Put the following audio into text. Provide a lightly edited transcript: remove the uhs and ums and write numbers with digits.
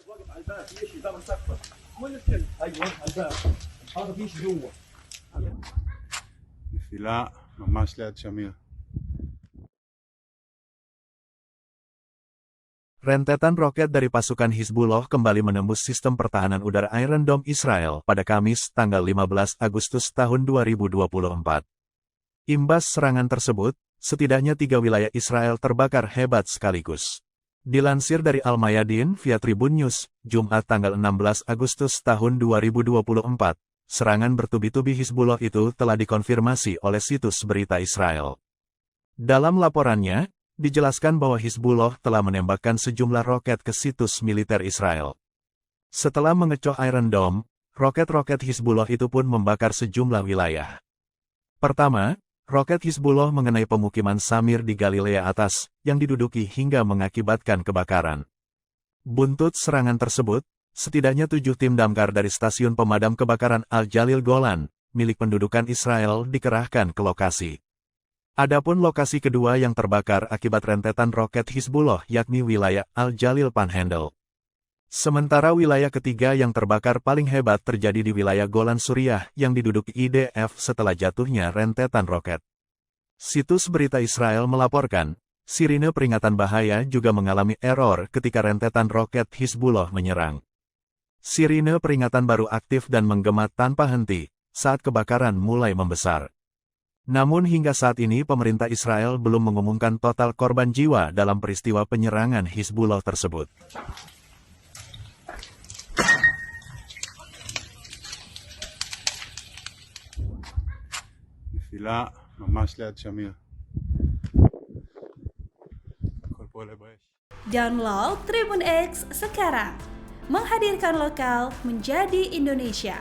واقف على الباب في شيء ذا مسكر. وين الكل؟ ايوه على الباب. هذا في شيء جوا. נפילה ממש ליד שמיר. Rentetan roket dari pasukan Hizbullah kembali menembus sistem pertahanan udara Iron Dome Israel pada Kamis, tanggal 15 Agustus tahun 2024. Imbas serangan tersebut, setidaknya 3 wilayah Israel terbakar hebat sekaligus. Dilansir dari Al-Mayadin via Tribun News, Jumat tanggal 16 Agustus tahun 2024, serangan bertubi-tubi Hizbullah itu telah dikonfirmasi oleh situs berita Israel. Dalam laporannya, dijelaskan bahwa Hizbullah telah menembakkan sejumlah roket ke situs militer Israel. Setelah mengecoh Iron Dome, roket-roket Hizbullah itu pun membakar sejumlah wilayah. Pertama, roket Hizbullah mengenai pemukiman Samir di Galilea Atas, yang diduduki hingga mengakibatkan kebakaran. Buntut serangan tersebut, setidaknya 7 tim damkar dari stasiun pemadam kebakaran Al-Jalil Golan, milik pendudukan Israel dikerahkan ke lokasi. Adapun lokasi kedua yang terbakar akibat rentetan roket Hizbullah yakni wilayah Al-Jalil Panhandle. Sementara wilayah ketiga yang terbakar paling hebat terjadi di wilayah Golan Suriah yang diduduki IDF setelah jatuhnya rentetan roket. Situs berita Israel melaporkan, sirine peringatan bahaya juga mengalami error ketika rentetan roket Hizbullah menyerang. Sirine peringatan baru aktif dan menggema tanpa henti saat kebakaran mulai membesar. Namun hingga saat ini pemerintah Israel belum mengumumkan total korban jiwa dalam peristiwa penyerangan Hizbullah tersebut. נפילה ממש ליד שמיר. הכל פועל באש. Download Tribun X sekarang. Menghadirkan lokal menjadi Indonesia.